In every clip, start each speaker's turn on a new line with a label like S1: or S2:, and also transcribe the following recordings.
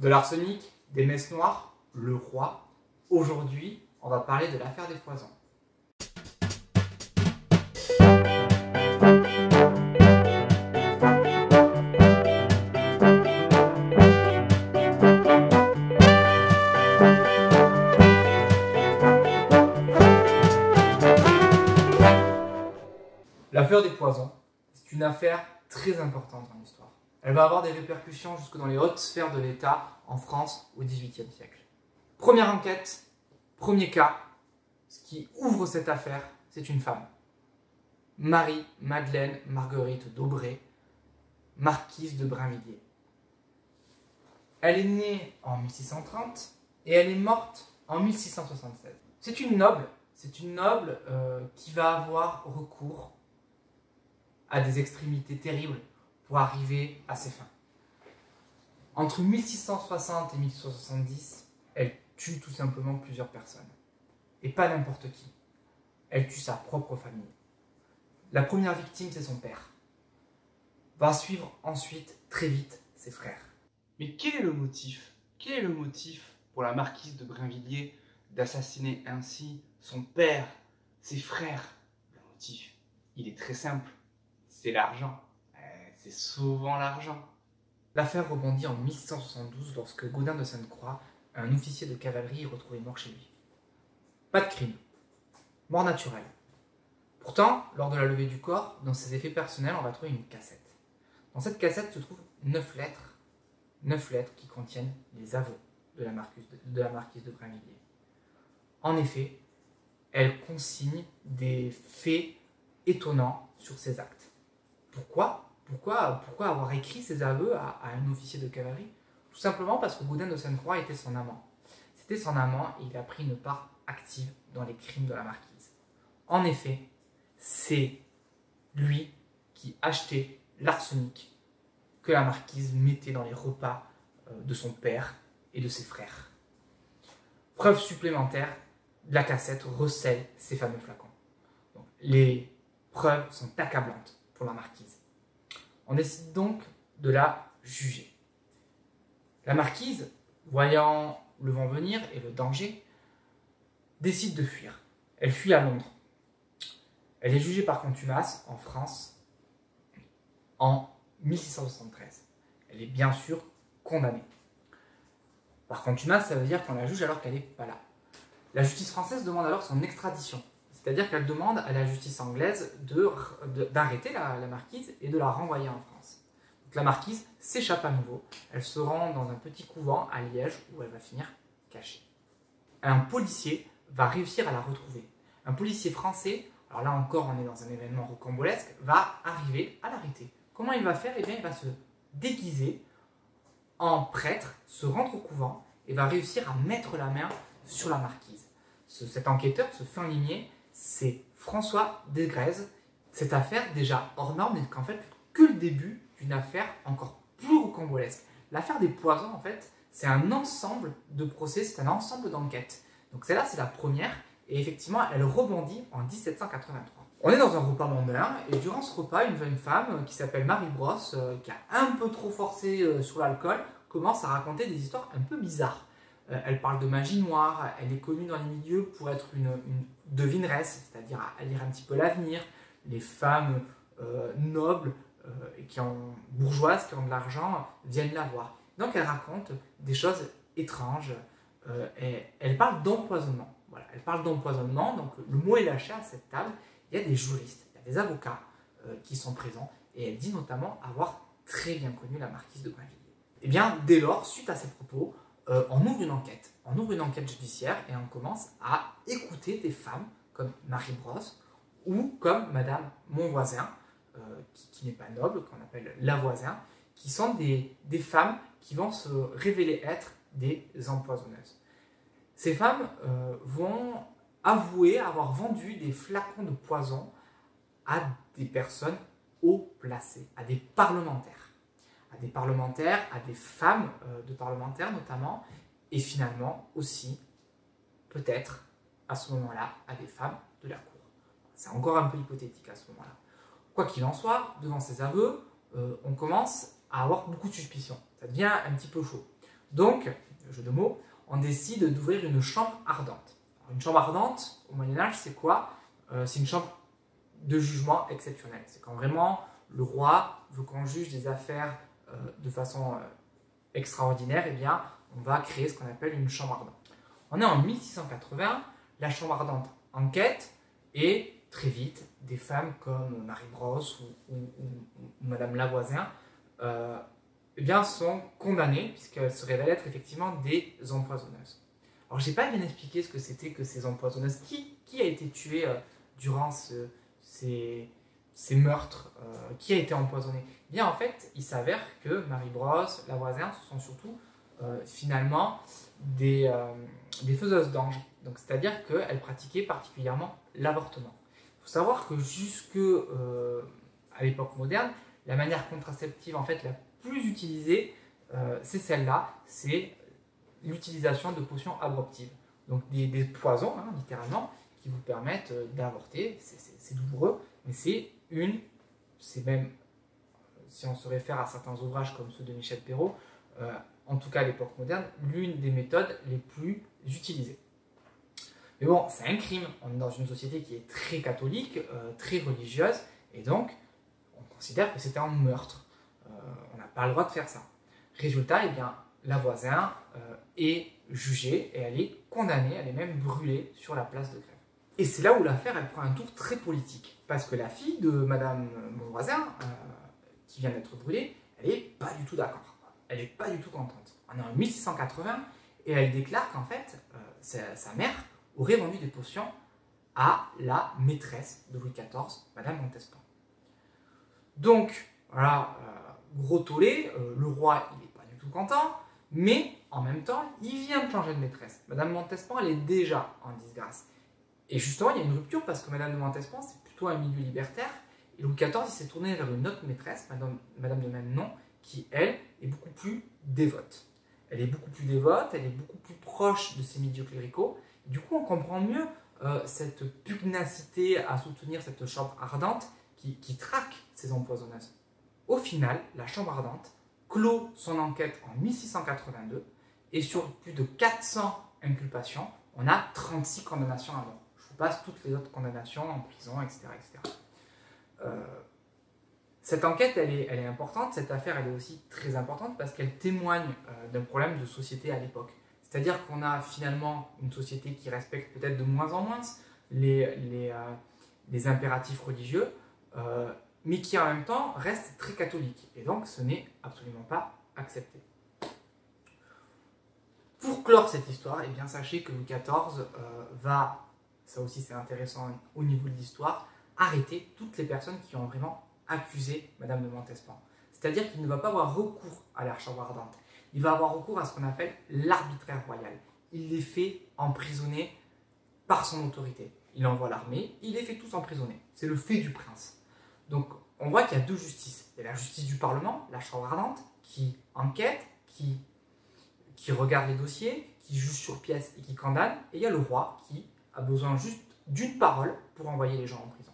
S1: De l'arsenic, des messes noires, le roi. Aujourd'hui, on va parler de l'affaire des poisons. L'affaire des poisons, c'est une affaire très importante dans l'histoire. Elle va avoir des répercussions jusque dans les hautes sphères de l'État en France au XVIIIe siècle. Première enquête, premier cas, ce qui ouvre cette affaire, c'est une femme. Marie-Madeleine Marguerite d'Aubray, marquise de Brinvilliers. Elle est née en 1630 et elle est morte en 1676. C'est une noble qui va avoir recours à des extrémités terribles pour arriver à ses fins. Entre 1660 et 1670, elle tue tout simplement plusieurs personnes. Et pas n'importe qui. Elle tue sa propre famille. La première victime, c'est son père. Va suivre ensuite, très vite, ses frères.
S2: Mais quel est le motif? Quel est le motif pour la marquise de Brinvilliers d'assassiner ainsi son père, ses frères? Le motif, il est très simple. C'est l'argent. C'est souvent l'argent.
S1: L'affaire rebondit en 1672 lorsque Gaudin de Sainte-Croix, un officier de cavalerie, est retrouvé mort chez lui. Pas de crime. Mort naturelle. Pourtant, lors de la levée du corps, dans ses effets personnels, on va trouver une cassette. Dans cette cassette se trouvent 9 lettres. 9 lettres qui contiennent les aveux de la marquise de Brinvilliers. En effet, elle consigne des faits étonnants sur ses actes. Pourquoi avoir écrit ces aveux à un officier de cavalerie? Tout simplement parce que Gaudin de Sainte-Croix était son amant. C'était son amant et il a pris une part active dans les crimes de la marquise. En effet, c'est lui qui achetait l'arsenic que la marquise mettait dans les repas de son père et de ses frères. Preuve supplémentaire, la cassette recèle ces fameux flacons. Donc, les preuves sont accablantes pour la marquise. On décide donc de la juger. La marquise, voyant le vent venir et le danger, décide de fuir. Elle fuit à Londres. Elle est jugée par contumace en France en 1673. Elle est bien sûr condamnée. Par contumace, ça veut dire qu'on la juge alors qu'elle n'est pas là. La justice française demande alors son extradition. C'est-à-dire qu'elle demande à la justice anglaise d'arrêter la marquise et de la renvoyer en France. Donc la marquise s'échappe à nouveau. Elle se rend dans un petit couvent à Liège où elle va finir cachée. Un policier va réussir à la retrouver. Un policier français, alors là encore on est dans un événement rocambolesque, va arriver à l'arrêter. Comment il va faire? Eh bien il va se déguiser en prêtre, se rendre au couvent et va réussir à mettre la main sur la marquise. Cet enquêteur, ce fin limier, c'est François Desgrèzes. Cette affaire, déjà hors norme, n'est qu'en fait que le début d'une affaire encore plus rocambolesque. L'affaire des poisons, en fait, c'est un ensemble de procès, c'est un ensemble d'enquêtes. Donc celle-là, c'est la première, et effectivement, elle rebondit en 1783. On est dans un repas mondain, et durant ce repas, une jeune femme qui s'appelle Marie Brosse, qui a un peu trop forcé sur l'alcool, commence à raconter des histoires un peu bizarres. Elle parle de magie noire, elle est connue dans les milieux pour être une devineresse, c'est-à-dire à lire un petit peu l'avenir. Les femmes nobles, bourgeoises, qui ont de l'argent, viennent la voir. Donc elle raconte des choses étranges, et elle parle d'empoisonnement. Voilà, elle parle d'empoisonnement, donc le mot est lâché à cette table. Il y a des juristes, il y a des avocats qui sont présents, et elle dit notamment avoir très bien connu la marquise de Brinvilliers. Et bien, dès lors, suite à ces propos, on ouvre une enquête judiciaire et on commence à écouter des femmes comme Marie Brosse ou comme Madame Monvoisin, qui n'est pas noble, qu'on appelle Lavoisin, qui sont des femmes qui vont se révéler être des empoisonneuses. Ces femmes vont avouer avoir vendu des flacons de poison à des personnes haut placées, à des parlementaires. À des femmes de parlementaires notamment, et finalement aussi, peut-être, à ce moment-là, à des femmes de la cour. C'est encore un peu hypothétique à ce moment-là. Quoi qu'il en soit, devant ces aveux, on commence à avoir beaucoup de suspicions. Ça devient un petit peu chaud. Donc, jeu de mots, on décide d'ouvrir une chambre ardente. Alors, une chambre ardente, au Moyen-Âge, c'est quoi? C'est une chambre de jugement exceptionnel. C'est quand vraiment le roi veut qu'on juge des affaires de façon extraordinaire, eh bien, on va créer ce qu'on appelle une chambre ardente. On est en 1680, la chambre ardente enquête et très vite, des femmes comme Marie Brosse ou Madame Lavoisin eh bien, sont condamnées puisqu'elles se révèlent être effectivement des empoisonneuses. Alors, je n'ai pas bien expliqué ce que c'était que ces empoisonneuses. Qui a été tué durant ces meurtres? Qui a été empoisonné? Eh bien, en fait, il s'avère que Marie Brosse, Lavoisin, ce sont surtout finalement des faiseuses d'anges. Donc, c'est-à-dire qu'elles pratiquaient particulièrement l'avortement. Il faut savoir que jusque à l'époque moderne, la manière contraceptive en fait la plus utilisée, c'est celle-là, c'est l'utilisation de potions abruptives. Donc des poisons, hein, littéralement, qui vous permettent d'avorter. C'est douloureux, mais c'est même, si on se réfère à certains ouvrages comme ceux de Michel Perrault, en tout cas à l'époque moderne, l'une des méthodes les plus utilisées. Mais bon, c'est un crime. On est dans une société qui est très catholique, très religieuse, et donc on considère que c'était un meurtre. On n'a pas le droit de faire ça. Résultat, eh bien, Lavoisin est jugée et elle est condamnée, elle est même brûlée sur la place de Grève. Et c'est là où l'affaire elle prend un tour très politique, parce que la fille de Madame Monvoisin, qui vient d'être brûlée, elle n'est pas du tout d'accord. Elle n'est pas du tout contente. On est en 1680 et elle déclare qu'en fait, sa mère aurait vendu des potions à la maîtresse de Louis XIV, Madame Montespan. Donc, voilà, gros tollé, le roi, il n'est pas du tout content, mais en même temps, il vient de changer de maîtresse. Madame Montespan, elle est déjà en disgrâce. Et justement, il y a une rupture parce que Madame de Montespan, c'est plutôt un milieu libertaire, et Louis XIV, il s'est tourné vers une autre maîtresse, Madame de même nom, qui, elle, est beaucoup plus dévote. Elle est beaucoup plus dévote, elle est beaucoup plus proche de ces milieux cléricaux. Du coup, on comprend mieux cette pugnacité à soutenir cette chambre ardente qui traque ces empoisonneuses. Au final, la chambre ardente clôt son enquête en 1682 et sur plus de 400 inculpations, on a 36 condamnations à mort. Je vous passe toutes les autres condamnations en prison, etc. etc. Cette enquête, elle est importante, cette affaire, elle est aussi très importante parce qu'elle témoigne d'un problème de société à l'époque. C'est-à-dire qu'on a finalement une société qui respecte peut-être de moins en moins les impératifs religieux, mais qui en même temps reste très catholique. Et donc, ce n'est absolument pas accepté. Pour clore cette histoire, eh bien, sachez que Louis XIV va, ça aussi c'est intéressant au niveau de l'histoire, arrêter toutes les personnes qui ont vraiment accusé Madame de Montespan. C'est-à-dire qu'il ne va pas avoir recours à la chambre ardente. Il va avoir recours à ce qu'on appelle l'arbitraire royal. Il les fait emprisonner par son autorité. Il envoie l'armée, il les fait tous emprisonner. C'est le fait du prince. Donc, on voit qu'il y a deux justices. Il y a la justice du Parlement, la chambre ardente, qui enquête, qui regarde les dossiers, qui juge sur pièce et qui condamne. Et il y a le roi qui a besoin juste d'une parole pour envoyer les gens en prison.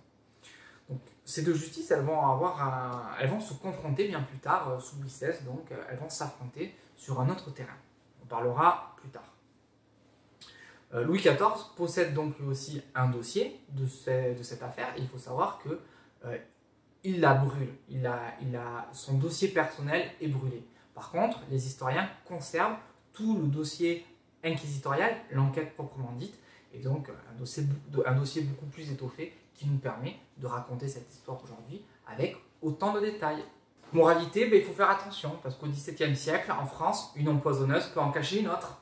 S1: Donc, ces deux justices, elles vont se confronter bien plus tard sous Louis XVI, donc elles vont s'affronter sur un autre terrain. On parlera plus tard. Louis XIV possède donc lui aussi un dossier de cette affaire. Et il faut savoir que il la brûle. Son dossier personnel est brûlé. Par contre, les historiens conservent tout le dossier inquisitorial, l'enquête proprement dite, et donc un dossier beaucoup plus étoffé qui nous permet de raconter cette histoire aujourd'hui avec autant de détails. Moralité, il faut faire attention, parce qu'au XVIIe siècle, en France, une empoisonneuse peut en cacher une autre.